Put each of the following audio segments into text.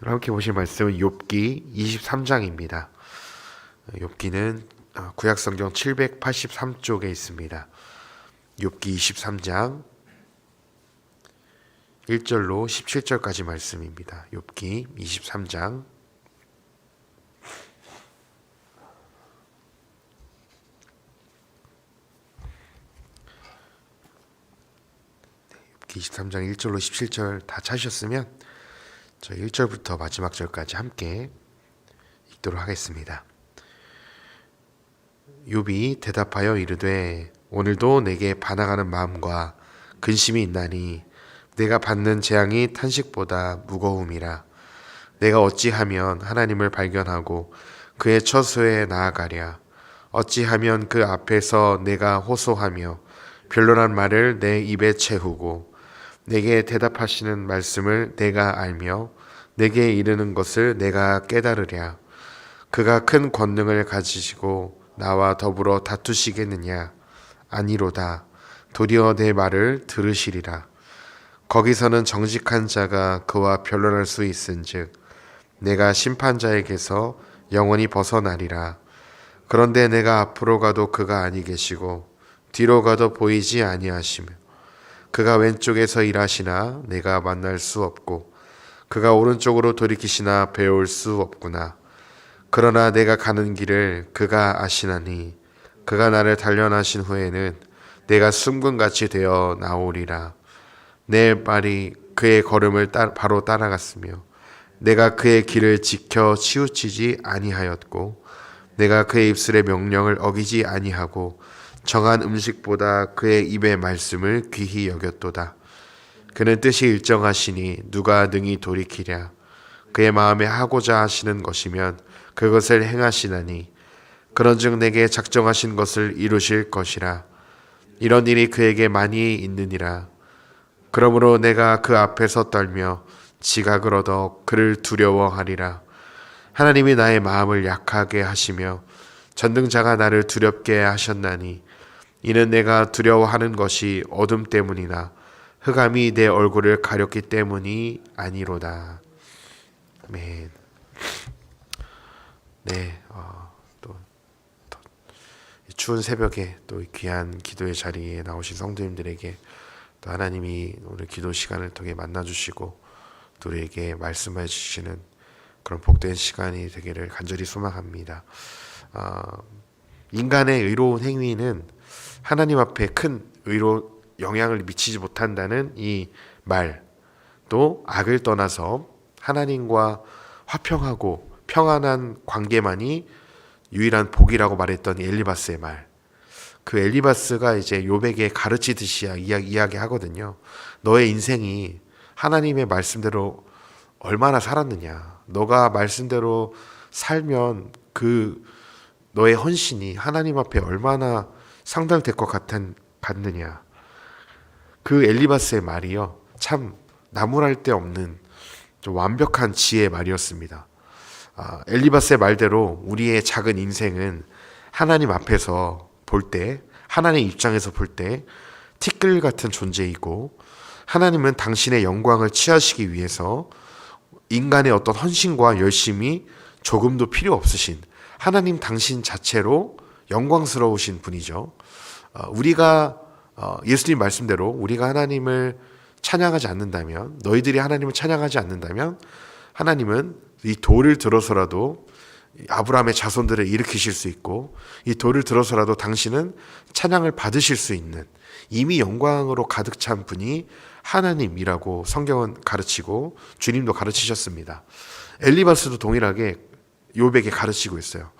함께 보실 말씀은 욥기 23장입니다. 욥기는 구약성경 783쪽에 있습니다. 욥기 23장 1절로 17절까지 말씀입니다. 욥기 23장 23장 1절로 17절 다 찾으셨으면 저 1절부터 마지막 절까지 함께 읽도록 하겠습니다. 욥이 대답하여 이르되 오늘도 내게 반항하는 마음과 근심이 있나니 내가 받는 재앙이 탄식보다 무거움이라. 내가 어찌하면 하나님을 발견하고 그의 처소에 나아가랴. 어찌하면 그 앞에서 내가 호소하며 변론한 말을 내 입에 채우고 내게 대답하시는 말씀을 내가 알며 내게 이르는 것을 내가 깨달으랴. 그가 큰 권능을 가지시고 나와 더불어 다투시겠느냐? 아니로다. 도리어 내 말을 들으시리라. 거기서는 정직한 자가 그와 변론할 수 있은즉 내가 심판자에게서 영원히 벗어나리라. 그런데 내가 앞으로 가도 그가 아니 계시고 뒤로 가도 보이지 아니하시며 그가 왼쪽에서 일하시나 내가 만날 수 없고 그가 오른쪽으로 돌이키시나 배울 수 없구나. 그러나 내가 가는 길을 그가 아시나니 그가 나를 단련하신 후에는 내가 숨군같이 되어 나오리라. 내 발이 그의 걸음을 바로 따라갔으며 내가 그의 길을 지켜 치우치지 아니하였고 내가 그의 입술의 명령을 어기지 아니하고 정한 음식보다 그의 입의 말씀을 귀히 여겼도다. 그는 뜻이 일정하시니 누가 능히 돌이키랴. 그의 마음에 하고자 하시는 것이면 그것을 행하시나니 그런즉 내게 작정하신 것을 이루실 것이라. 이런 일이 그에게 많이 있느니라. 그러므로 내가 그 앞에서 떨며 지각을 얻어 그를 두려워하리라. 하나님이 나의 마음을 약하게 하시며 전능자가 나를 두렵게 하셨나니 이는 내가 두려워하는 것이 어둠 때문이나 흑암이 내 얼굴을 가렸기 때문이 아니로다. 아멘. 네, 또 추운 새벽에 또 귀한 기도의 자리에 나오신 성도님들에게 또 하나님이 오늘 기도 시간을 통해 만나주시고 또 우리에게 말씀해 주시는 그런 복된 시간이 되기를 간절히 소망합니다. 인간의 의로운 행위는 하나님 앞에 큰 영향을 미치지 못한다는 이 말, 또 악을 떠나서 하나님과 화평하고 평안한 관계만이 유일한 복이라고 말했던 엘리바스의 말. 그 엘리바스가 이제 욥에게 가르치듯이 이야기하거든요. 너의 인생이 하나님의 말씀대로 얼마나 살았느냐. 너가 말씀대로 살면 그 너의 헌신이 하나님 앞에 얼마나 상달될 것 같느냐. 그 엘리바스의 말이요, 참 나무랄 데 없는 좀 완벽한 지혜의 말이었습니다. 엘리바스의 말대로 우리의 작은 인생은 하나님 앞에서 볼 때, 하나님의 입장에서 볼 때 티끌 같은 존재이고, 하나님은 당신의 영광을 취하시기 위해서 인간의 어떤 헌신과 열심이 조금도 필요 없으신 하나님 당신 자체로 영광스러우신 분이죠. 우리가 예수님 말씀대로 우리가 하나님을 찬양하지 않는다면, 너희들이 하나님을 찬양하지 않는다면 하나님은 이 돌을 들어서라도 아브라함의 자손들을 일으키실 수 있고, 이 돌을 들어서라도 당신은 찬양을 받으실 수 있는 이미 영광으로 가득 찬 분이 하나님이라고 성경은 가르치고 주님도 가르치셨습니다. 엘리바스도 동일하게 욥에게 가르치고 있어요.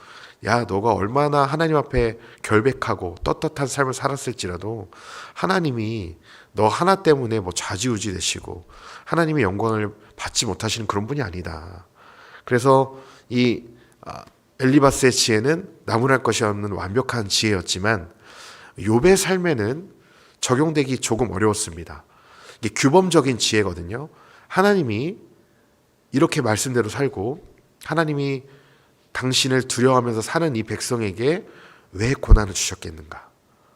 야, 너가 얼마나 하나님 앞에 결백하고 떳떳한 삶을 살았을지라도 하나님이 너 하나 때문에 좌지우지 되시고 하나님의 영광을 받지 못하시는 그런 분이 아니다. 그래서 이 엘리바스의 지혜는 나무랄 것이 없는 완벽한 지혜였지만 욥의 삶에는 적용되기 조금 어려웠습니다. 이게 규범적인 지혜거든요. 하나님이 이렇게 말씀대로 살고 하나님이 당신을 두려워하면서 사는 이 백성에게 왜 고난을 주셨겠는가?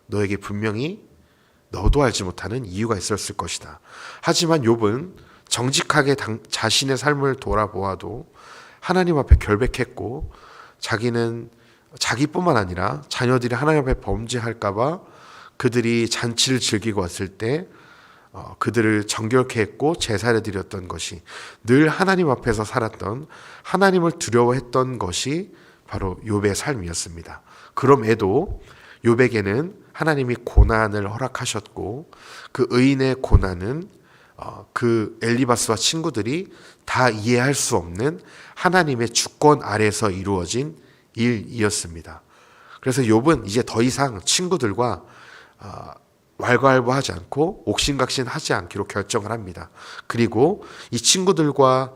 너에게 분명히 너도 알지 못하는 이유가 있었을 것이다. 하지만 욥은 정직하게 자신의 삶을 돌아보아도 하나님 앞에 결백했고, 자기는 자기뿐만 아니라 자녀들이 하나님 앞에 범죄할까봐 그들이 잔치를 즐기고 왔을 때 그들을 정결케 했고 제사를 드렸던 것이, 늘 하나님 앞에서 살았던, 하나님을 두려워했던 것이 바로 욥의 삶이었습니다. 그럼에도 욥에게는 하나님이 고난을 허락하셨고, 그 의인의 고난은 그 엘리바스와 친구들이 다 이해할 수 없는 하나님의 주권 아래서 이루어진 일이었습니다. 그래서 욥은 이제 더 이상 친구들과 왈가왈부하지 않고 옥신각신하지 않기로 결정을 합니다. 그리고 이 친구들과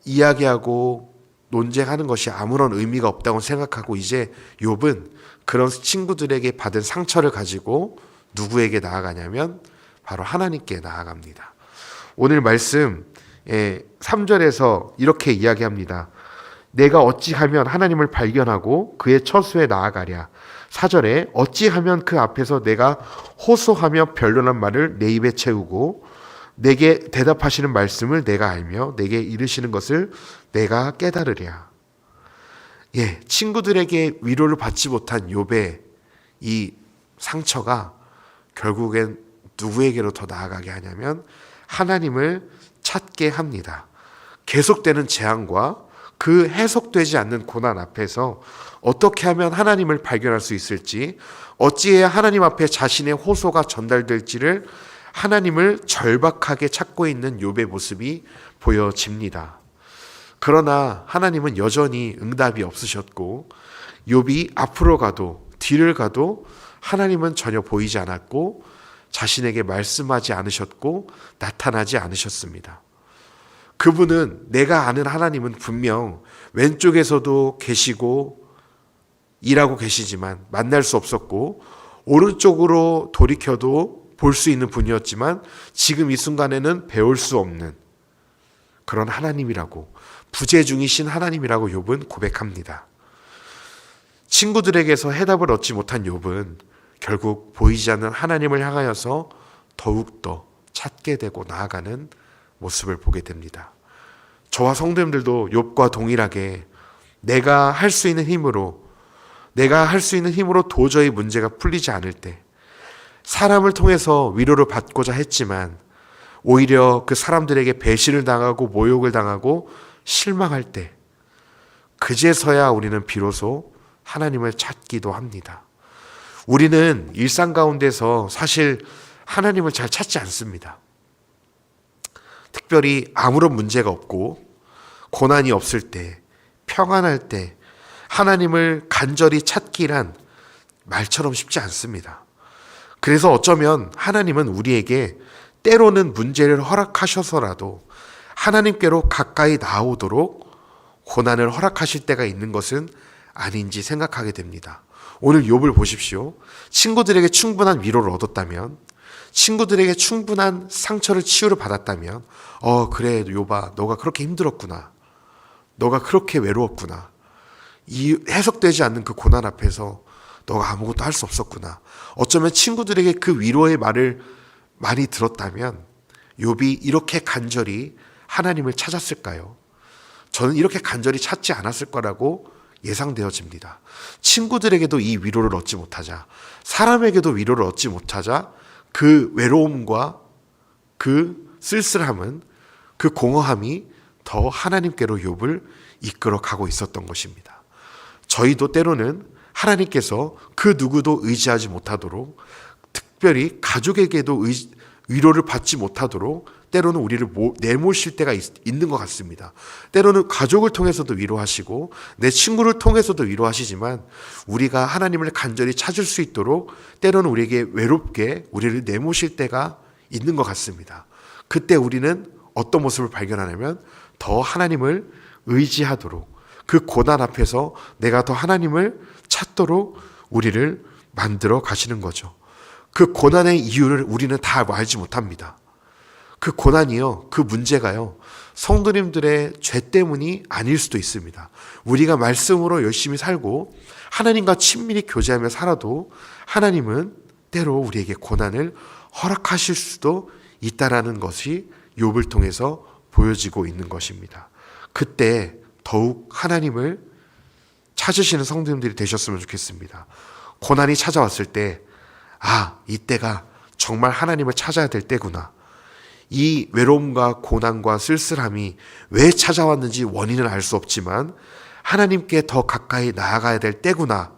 이야기하고 논쟁하는 것이 아무런 의미가 없다고 생각하고, 이제 욥은 그런 친구들에게 받은 상처를 가지고 누구에게 나아가냐면 바로 하나님께 나아갑니다. 오늘 말씀 3절에서 이렇게 이야기합니다. 내가 어찌하면 하나님을 발견하고 그의 처소에 나아가랴. 4절에 어찌하면 그 앞에서 내가 호소하며 변론한 말을 내 입에 채우고 내게 대답하시는 말씀을 내가 알며 내게 이르시는 것을 내가 깨달으랴. 친구들에게 위로를 받지 못한 욥의 이 상처가 결국엔 누구에게로 더 나아가게 하냐면 하나님을 찾게 합니다. 계속되는 재앙과 그 해석되지 않는 고난 앞에서 어떻게 하면 하나님을 발견할 수 있을지, 어찌해야 하나님 앞에 자신의 호소가 전달될지를 하나님을 절박하게 찾고 있는 욥의 모습이 보여집니다. 그러나 하나님은 여전히 응답이 없으셨고, 욥이 앞으로 가도 뒤를 가도 하나님은 전혀 보이지 않았고 자신에게 말씀하지 않으셨고 나타나지 않으셨습니다. 그분은, 내가 아는 하나님은 분명 왼쪽에서도 계시고 일하고 계시지만 만날 수 없었고, 오른쪽으로 돌이켜도 볼 수 있는 분이었지만 지금 이 순간에는 배울 수 없는 그런 하나님이라고, 부재중이신 하나님이라고 욥은 고백합니다. 친구들에게서 해답을 얻지 못한 욥은 결국 보이지 않는 하나님을 향하여서 더욱더 찾게 되고 나아가는 모습을 보게 됩니다. 저와 성도님들도 욥과 동일하게 내가 할 수 있는 힘으로 도저히 문제가 풀리지 않을 때, 사람을 통해서 위로를 받고자 했지만 오히려 그 사람들에게 배신을 당하고 모욕을 당하고 실망할 때, 그제서야 우리는 비로소 하나님을 찾기도 합니다. 우리는 일상 가운데서 사실 하나님을 잘 찾지 않습니다. 특별히 아무런 문제가 없고 고난이 없을 때, 평안할 때 하나님을 간절히 찾기란 말처럼 쉽지 않습니다. 그래서 어쩌면 하나님은 우리에게 때로는 문제를 허락하셔서라도 하나님께로 가까이 나오도록 고난을 허락하실 때가 있는 것은 아닌지 생각하게 됩니다. 오늘 욥을 보십시오. 친구들에게 충분한 위로를 얻었다면, 친구들에게 충분한 상처를 치유를 받았다면, 그래 욥아, 너가 그렇게 힘들었구나, 너가 그렇게 외로웠구나, 이 해석되지 않는 그 고난 앞에서 너가 아무것도 할 수 없었구나. 어쩌면 친구들에게 그 위로의 말을 많이 들었다면 욥이 이렇게 간절히 하나님을 찾았을까요? 저는 이렇게 간절히 찾지 않았을 거라고 예상되어집니다. 친구들에게도 이 위로를 얻지 못하자, 사람에게도 위로를 얻지 못하자 그 외로움과 그 쓸쓸함은, 그 공허함이 더 하나님께로 욥을 이끌어 가고 있었던 것입니다. 저희도 때로는 하나님께서 그 누구도 의지하지 못하도록, 특별히 가족에게도 위로를 받지 못하도록 때로는 우리를 내모실 때가 있는 것 같습니다. 때로는 가족을 통해서도 위로하시고 내 친구를 통해서도 위로하시지만, 우리가 하나님을 간절히 찾을 수 있도록 때로는 우리에게 외롭게 우리를 내모실 때가 있는 것 같습니다. 그때 우리는 어떤 모습을 발견하냐면 더 하나님을 의지하도록, 그 고난 앞에서 내가 더 하나님을 찾도록 우리를 만들어 가시는 거죠. 그 고난의 이유를 우리는 다 알지 못합니다. 그 고난이요, 그 문제가요, 성도님들의 죄 때문이 아닐 수도 있습니다. 우리가 말씀으로 열심히 살고 하나님과 친밀히 교제하며 살아도 하나님은 때로 우리에게 고난을 허락하실 수도 있다라는 것이 욥을 통해서 보여지고 있는 것입니다. 그때 더욱 하나님을 찾으시는 성도님들이 되셨으면 좋겠습니다. 고난이 찾아왔을 때, 이때가 정말 하나님을 찾아야 될 때구나. 이 외로움과 고난과 쓸쓸함이 왜 찾아왔는지 원인은 알 수 없지만 하나님께 더 가까이 나아가야 될 때구나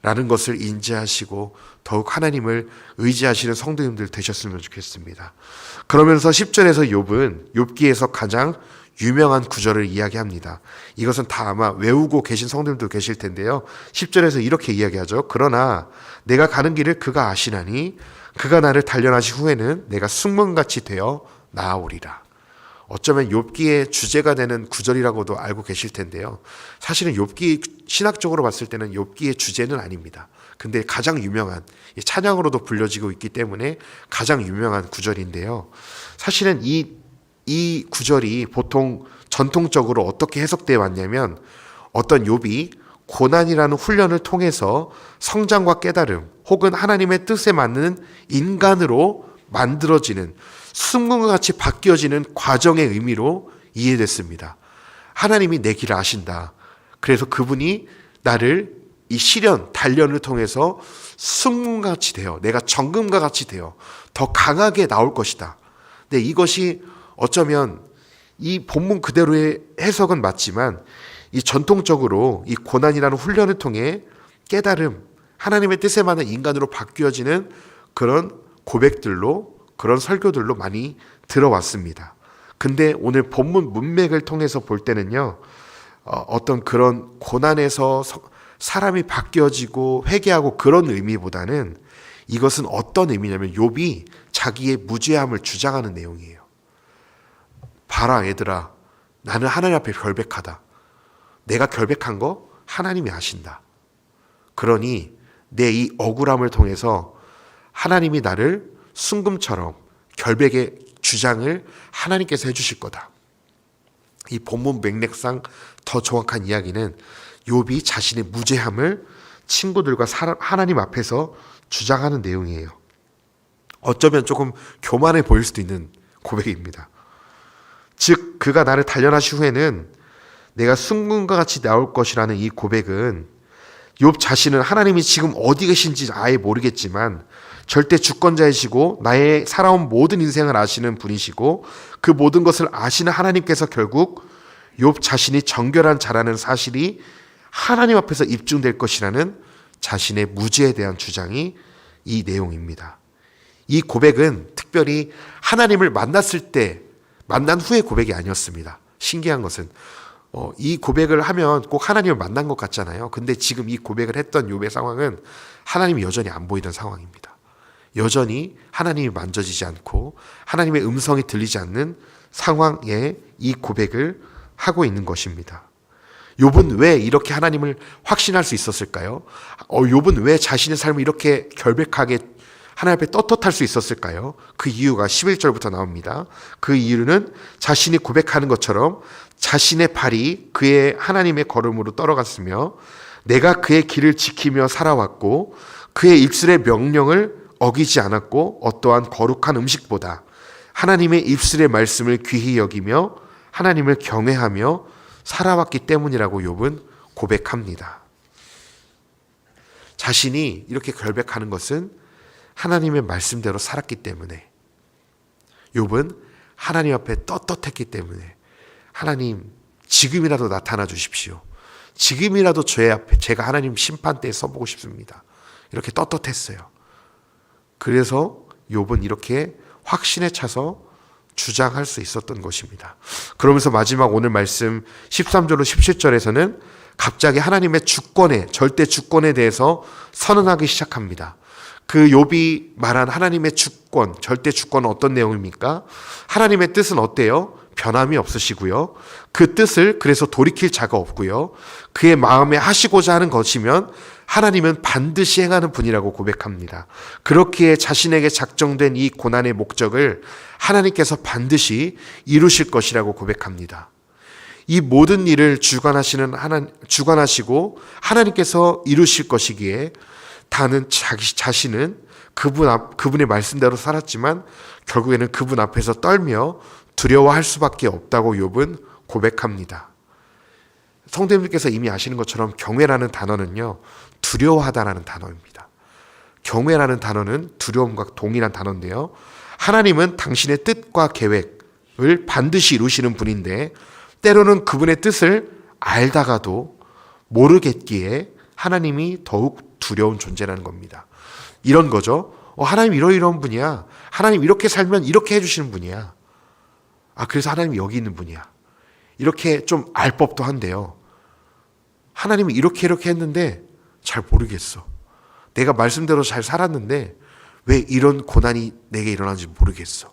라는 것을 인지하시고 더욱 하나님을 의지하시는 성도님들 되셨으면 좋겠습니다. 그러면서 10절에서 욥은 욥기에서 가장 유명한 구절을 이야기합니다. 이것은 다 아마 외우고 계신 성도님도 계실 텐데요. 10절에서 이렇게 이야기하죠. 그러나 내가 가는 길을 그가 아시나니 그가 나를 단련하신 후에는 내가 승문같이 되어 나아오리라. 어쩌면 욥기의 주제가 되는 구절이라고도 알고 계실 텐데요. 사실은 욥기 신학적으로 봤을 때는 욥기의 주제는 아닙니다. 근데 가장 유명한, 찬양으로도 불려지고 있기 때문에 가장 유명한 구절인데요. 사실은 이 구절이 보통 전통적으로 어떻게 해석되어 왔냐면 어떤 욥이 고난이라는 훈련을 통해서 성장과 깨달음 혹은 하나님의 뜻에 맞는 인간으로 만들어지는 승문과 같이 바뀌어지는 과정의 의미로 이해됐습니다. 하나님이 내 길을 아신다. 그래서 그분이 나를 이 시련, 단련을 통해서 승문과 같이 되어 내가 정금과 같이 되어 더 강하게 나올 것이다. 근데 이것이 어쩌면 이 본문 그대로의 해석은 맞지만 이 전통적으로 이 고난이라는 훈련을 통해 깨달음, 하나님의 뜻에 맞는 인간으로 바뀌어지는 그런 고백들로 그런 설교들로 많이 들어왔습니다. 근데 오늘 본문 문맥을 통해서 볼 때는요, 어떤 그런 고난에서 사람이 바뀌어지고 회개하고 그런 의미보다는 이것은 어떤 의미냐면 욥이 자기의 무죄함을 주장하는 내용이에요. 봐라 얘들아, 나는 하나님 앞에 결백하다. 내가 결백한 거 하나님이 아신다. 그러니 내 이 억울함을 통해서 하나님이 나를 순금처럼 결백의 주장을 하나님께서 해주실 거다. 이 본문 맥락상 더 정확한 이야기는 욥이 자신의 무죄함을 친구들과 하나님 앞에서 주장하는 내용이에요. 어쩌면 조금 교만해 보일 수도 있는 고백입니다. 즉 그가 나를 단련하신 후에는 내가 순금과 같이 나올 것이라는 이 고백은 욥 자신은 하나님이 지금 어디 계신지 아예 모르겠지만 절대 주권자이시고 나의 살아온 모든 인생을 아시는 분이시고 그 모든 것을 아시는 하나님께서 결국 욥 자신이 정결한 자라는 사실이 하나님 앞에서 입증될 것이라는 자신의 무죄에 대한 주장이 이 내용입니다. 이 고백은 특별히 하나님을 만났을 때 만난 후의 고백이 아니었습니다. 신기한 것은 이 고백을 하면 꼭 하나님을 만난 것 같잖아요. 근데 지금 이 고백을 했던 욥의 상황은 하나님이 여전히 안 보이던 상황입니다. 여전히 하나님이 만져지지 않고 하나님의 음성이 들리지 않는 상황에 이 고백을 하고 있는 것입니다. 욥은 왜 이렇게 하나님을 확신할 수 있었을까요? 욥은 왜 자신의 삶을 이렇게 결백하게 하나님 앞에 떳떳할 수 있었을까요? 그 이유가 11절부터 나옵니다. 그 이유는 자신이 고백하는 것처럼 자신의 발이 그의 하나님의 걸음으로 떨어갔으며 내가 그의 길을 지키며 살아왔고 그의 입술의 명령을 어기지 않았고 어떠한 거룩한 음식보다 하나님의 입술의 말씀을 귀히 여기며 하나님을 경외하며 살아왔기 때문이라고 욥은 고백합니다. 자신이 이렇게 결백하는 것은 하나님의 말씀대로 살았기 때문에, 욥은 하나님 앞에 떳떳했기 때문에 하나님 지금이라도 나타나 주십시오. 지금이라도 제가 하나님 심판대에 서보고 싶습니다. 이렇게 떳떳했어요. 그래서 욥은 이렇게 확신에 차서 주장할 수 있었던 것입니다. 그러면서 마지막 오늘 말씀 13절로 17절에서는 갑자기 하나님의 주권에, 절대 주권에 대해서 선언하기 시작합니다. 그 욥이 말한 하나님의 주권, 절대 주권은 어떤 내용입니까? 하나님의 뜻은 어때요? 변함이 없으시고요. 그 뜻을 그래서 돌이킬 자가 없고요. 그의 마음에 하시고자 하는 것이면 하나님은 반드시 행하는 분이라고 고백합니다. 그렇기에 자신에게 작정된 이 고난의 목적을 하나님께서 반드시 이루실 것이라고 고백합니다. 이 모든 일을 주관하시고 하나님께서 이루실 것이기에 다는 자신은 그분의 말씀대로 살았지만 결국에는 그분 앞에서 떨며 두려워할 수밖에 없다고 욥은 고백합니다. 성도님들께서 이미 아시는 것처럼 경외라는 단어는요, 두려워하다라는 단어입니다. 경외라는 단어는 두려움과 동일한 단어인데요, 하나님은 당신의 뜻과 계획을 반드시 이루시는 분인데 때로는 그분의 뜻을 알다가도 모르겠기에 하나님이 더욱 두려운 존재라는 겁니다. 이런 거죠. 하나님 이러이러한 분이야. 하나님 이렇게 살면 이렇게 해주시는 분이야. 그래서 하나님이 여기 있는 분이야. 이렇게 좀 알 법도 한데요, 하나님이 이렇게 했는데 잘 모르겠어. 내가 말씀대로 잘 살았는데 왜 이런 고난이 내게 일어나는지 모르겠어.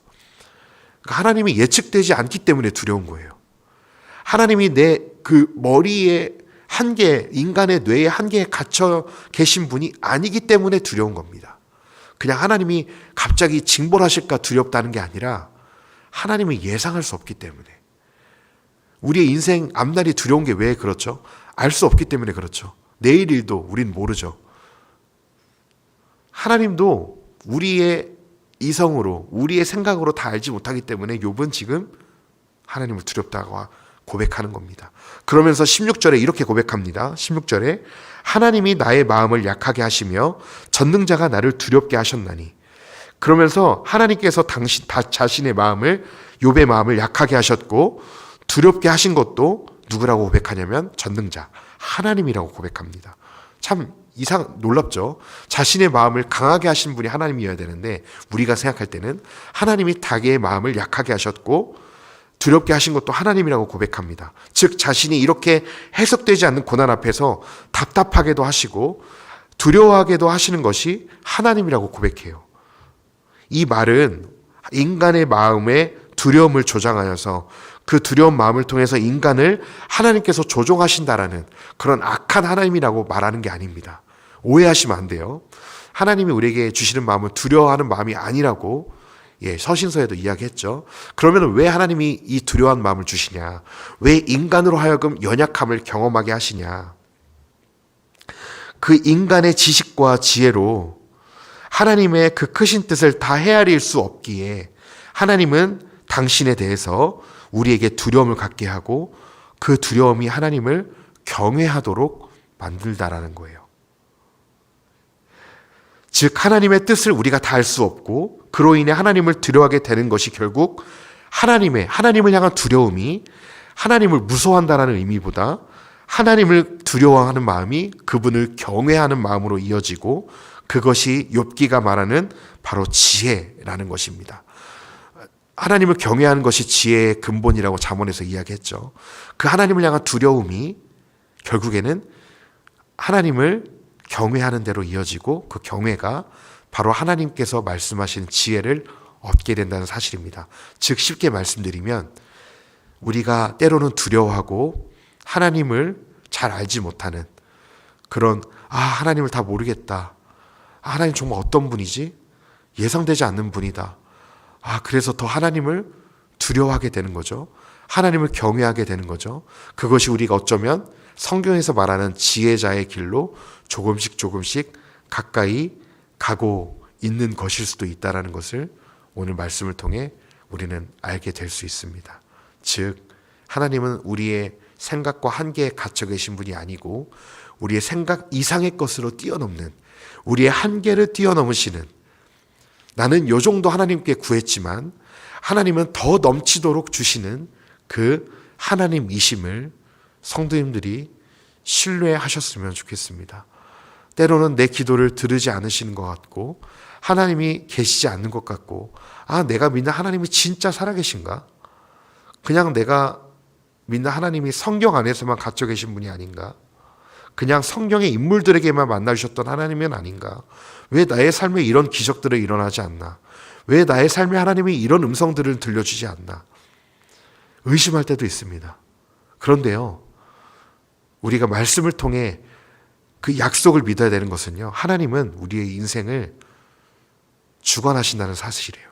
그러니까 하나님이 예측되지 않기 때문에 두려운 거예요. 하나님이 내 그 머리의 한계, 인간의 뇌의 한계에 갇혀 계신 분이 아니기 때문에 두려운 겁니다. 그냥 하나님이 갑자기 징벌하실까 두렵다는 게 아니라 하나님이 예상할 수 없기 때문에. 우리의 인생 앞날이 두려운 게 왜 그렇죠? 알 수 없기 때문에 그렇죠. 내일 일도 우린 모르죠. 하나님도 우리의 이성으로, 우리의 생각으로 다 알지 못하기 때문에 욥은 지금 하나님을 두렵다고 고백하는 겁니다. 그러면서 16절에 이렇게 고백합니다. 16절에 하나님이 나의 마음을 약하게 하시며 전능자가 나를 두렵게 하셨나니. 그러면서 하나님께서 당신 자신의 마음을, 욥의 마음을 약하게 하셨고 두렵게 하신 것도 누구라고 고백하냐면 전능자 하나님이라고 고백합니다. 참 놀랍죠. 자신의 마음을 강하게 하신 분이 하나님이어야 되는데 우리가 생각할 때는 하나님이 자기의 마음을 약하게 하셨고 두렵게 하신 것도 하나님이라고 고백합니다. 즉 자신이 이렇게 해석되지 않는 고난 앞에서 답답하게도 하시고 두려워하게도 하시는 것이 하나님이라고 고백해요. 이 말은 인간의 마음에 두려움을 조장하여서 그 두려운 마음을 통해서 인간을 하나님께서 조종하신다라는 그런 악한 하나님이라고 말하는 게 아닙니다. 오해하시면 안 돼요. 하나님이 우리에게 주시는 마음은 두려워하는 마음이 아니라고 서신서에도 이야기했죠. 그러면 왜 하나님이 이 두려워한 마음을 주시냐? 왜 인간으로 하여금 연약함을 경험하게 하시냐? 그 인간의 지식과 지혜로 하나님의 그 크신 뜻을 다 헤아릴 수 없기에 하나님은 당신에 대해서 우리에게 두려움을 갖게 하고 그 두려움이 하나님을 경외하도록 만들다라는 거예요. 즉 하나님의 뜻을 우리가 다 알 수 없고 그로 인해 하나님을 두려워하게 되는 것이 결국 하나님을 향한 두려움이 하나님을 무서워한다는 의미보다 하나님을 두려워하는 마음이 그분을 경외하는 마음으로 이어지고 그것이 욥기가 말하는 바로 지혜라는 것입니다. 하나님을 경외하는 것이 지혜의 근본이라고 잠언에서 이야기했죠. 그 하나님을 향한 두려움이 결국에는 하나님을 경외하는 대로 이어지고 그 경외가 바로 하나님께서 말씀하신 지혜를 얻게 된다는 사실입니다. 즉 쉽게 말씀드리면 우리가 때로는 두려워하고 하나님을 잘 알지 못하는 그런 하나님을 다 모르겠다. 하나님 정말 어떤 분이지? 예상되지 않는 분이다. 그래서 더 하나님을 두려워하게 되는 거죠. 하나님을 경외하게 되는 거죠. 그것이 우리가 어쩌면 성경에서 말하는 지혜자의 길로 조금씩 가까이 가고 있는 것일 수도 있다는 것을 오늘 말씀을 통해 우리는 알게 될 수 있습니다. 즉 하나님은 우리의 생각과 한계에 갇혀 계신 분이 아니고 우리의 생각 이상의 것으로 뛰어넘는 우리의 한계를 뛰어넘으시는 나는 요 정도 하나님께 구했지만 하나님은 더 넘치도록 주시는 그 하나님이심을 성도님들이 신뢰하셨으면 좋겠습니다. 때로는 내 기도를 들으지 않으시는 것 같고 하나님이 계시지 않는 것 같고 내가 믿는 하나님이 진짜 살아계신가? 그냥 내가 믿는 하나님이 성경 안에서만 갇혀 계신 분이 아닌가? 그냥 성경의 인물들에게만 만나주셨던 하나님은 아닌가? 왜 나의 삶에 이런 기적들이 일어나지 않나? 왜 나의 삶에 하나님이 이런 음성들을 들려주지 않나? 의심할 때도 있습니다. 그런데요, 우리가 말씀을 통해 그 약속을 믿어야 되는 것은요, 하나님은 우리의 인생을 주관하신다는 사실이에요.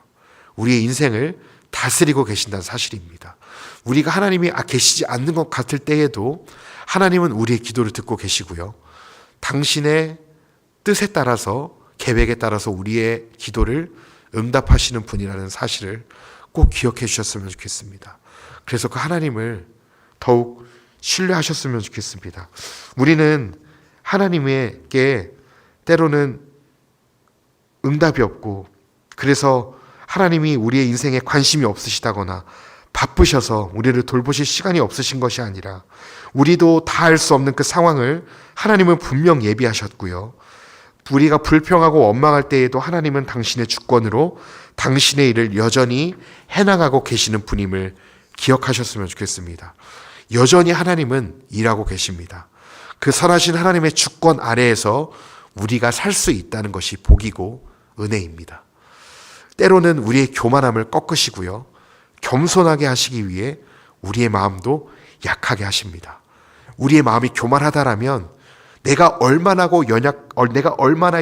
우리의 인생을 다스리고 계신다는 사실입니다. 우리가 하나님이 계시지 않는 것 같을 때에도 하나님은 우리의 기도를 듣고 계시고요. 당신의 뜻에 따라서 계획에 따라서 우리의 기도를 응답하시는 분이라는 사실을 꼭 기억해 주셨으면 좋겠습니다. 그래서 그 하나님을 더욱 신뢰하셨으면 좋겠습니다. 우리는 하나님에게 때로는 응답이 없고, 그래서 하나님이 우리의 인생에 관심이 없으시다거나 바쁘셔서 우리를 돌보실 시간이 없으신 것이 아니라, 우리도 다 알 수 없는 그 상황을 하나님은 분명 예비하셨고요. 우리가 불평하고 원망할 때에도 하나님은 당신의 주권으로 당신의 일을 여전히 해나가고 계시는 분임을 기억하셨으면 좋겠습니다. 여전히 하나님은 일하고 계십니다. 그 선하신 하나님의 주권 아래에서 우리가 살 수 있다는 것이 복이고 은혜입니다. 때로는 우리의 교만함을 꺾으시고요, 겸손하게 하시기 위해 우리의 마음도 약하게 하십니다. 우리의 마음이 교만하다라면 내가 얼마나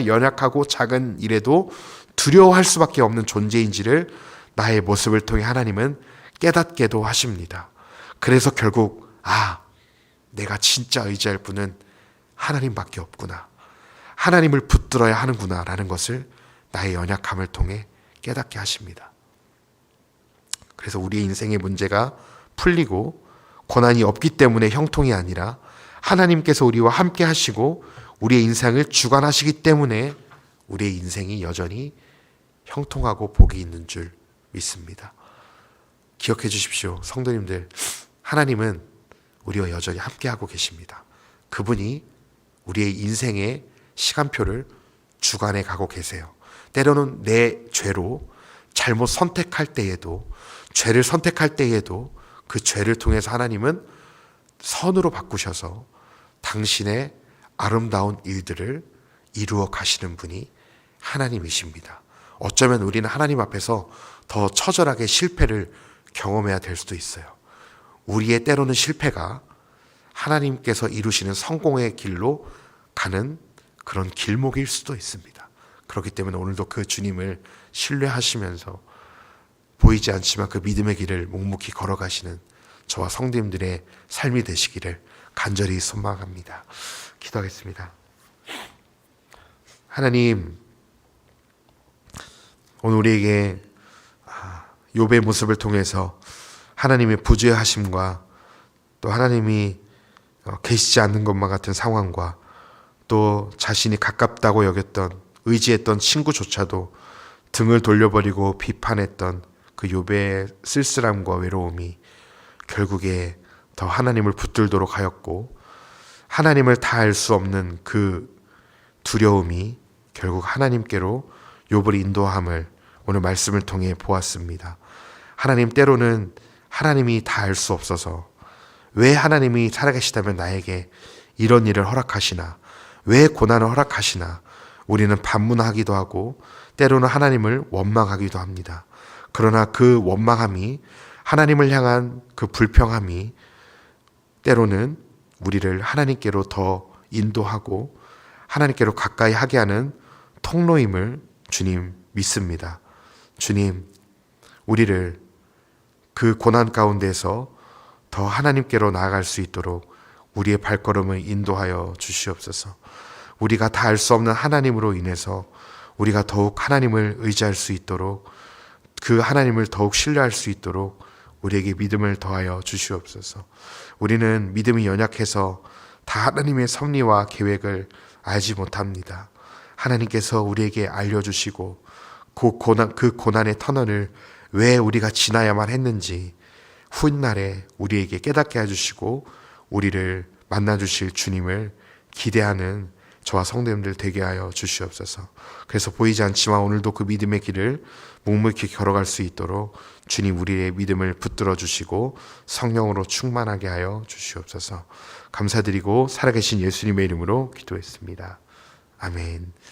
연약하고 작은 일에도 두려워할 수밖에 없는 존재인지를 나의 모습을 통해 하나님은 깨닫게도 하십니다. 그래서 결국 내가 진짜 의지할 분은 하나님밖에 없구나, 하나님을 붙들어야 하는구나 라는 것을 나의 연약함을 통해 깨닫게 하십니다. 그래서 우리의 인생의 문제가 풀리고 고난이 없기 때문에 형통이 아니라 하나님께서 우리와 함께 하시고 우리의 인생을 주관하시기 때문에 우리의 인생이 여전히 형통하고 복이 있는 줄 믿습니다. 기억해 주십시오. 성도님들, 하나님은 우리와 여전히 함께하고 계십니다. 그분이 우리의 인생의 시간표를 주관해 가고 계세요. 때로는 내 죄로 잘못 선택할 때에도, 죄를 선택할 때에도 그 죄를 통해서 하나님은 선으로 바꾸셔서 당신의 아름다운 일들을 이루어 가시는 분이 하나님이십니다. 어쩌면 우리는 하나님 앞에서 더 처절하게 실패를 경험해야 될 수도 있어요. 우리의 때로는 실패가 하나님께서 이루시는 성공의 길로 가는 그런 길목일 수도 있습니다. 그렇기 때문에 오늘도 그 주님을 신뢰하시면서 보이지 않지만 그 믿음의 길을 묵묵히 걸어가시는 저와 성도님들의 삶이 되시기를 간절히 소망합니다. 기도하겠습니다. 하나님, 오늘 우리에게 욥의 모습을 통해서 하나님의 부재하심과 또 하나님이 계시지 않는 것만 같은 상황과 또 자신이 가깝다고 여겼던, 의지했던 친구조차도 등을 돌려버리고 비판했던 그 욥의 쓸쓸함과 외로움이 결국에 더 하나님을 붙들도록 하였고, 하나님을 다 알 수 없는 그 두려움이 결국 하나님께로 욥을 인도함을 오늘 말씀을 통해 보았습니다. 하나님, 때로는 하나님이 다 알 수 없어서 왜 하나님이 살아계시다면 나에게 이런 일을 허락하시나, 왜 고난을 허락하시나 우리는 반문하기도 하고 때로는 하나님을 원망하기도 합니다. 그러나 그 원망함이, 하나님을 향한 그 불평함이 때로는 우리를 하나님께로 더 인도하고 하나님께로 가까이 하게 하는 통로임을 주님 믿습니다. 주님, 우리를 그 고난 가운데서 더 하나님께로 나아갈 수 있도록 우리의 발걸음을 인도하여 주시옵소서. 우리가 다 알 수 없는 하나님으로 인해서 우리가 더욱 하나님을 의지할 수 있도록, 그 하나님을 더욱 신뢰할 수 있도록 우리에게 믿음을 더하여 주시옵소서. 우리는 믿음이 연약해서 다 하나님의 섭리와 계획을 알지 못합니다. 하나님께서 우리에게 알려주시고 그 고난의 터널을 왜 우리가 지나야만 했는지 훗날에 우리에게 깨닫게 해주시고 우리를 만나주실 주님을 기대하는 저와 성도님들 되게 하여 주시옵소서. 그래서 보이지 않지만 오늘도 그 믿음의 길을 묵묵히 걸어갈 수 있도록 주님 우리의 믿음을 붙들어 주시고 성령으로 충만하게 하여 주시옵소서. 감사드리고 살아계신 예수님의 이름으로 기도했습니다. 아멘.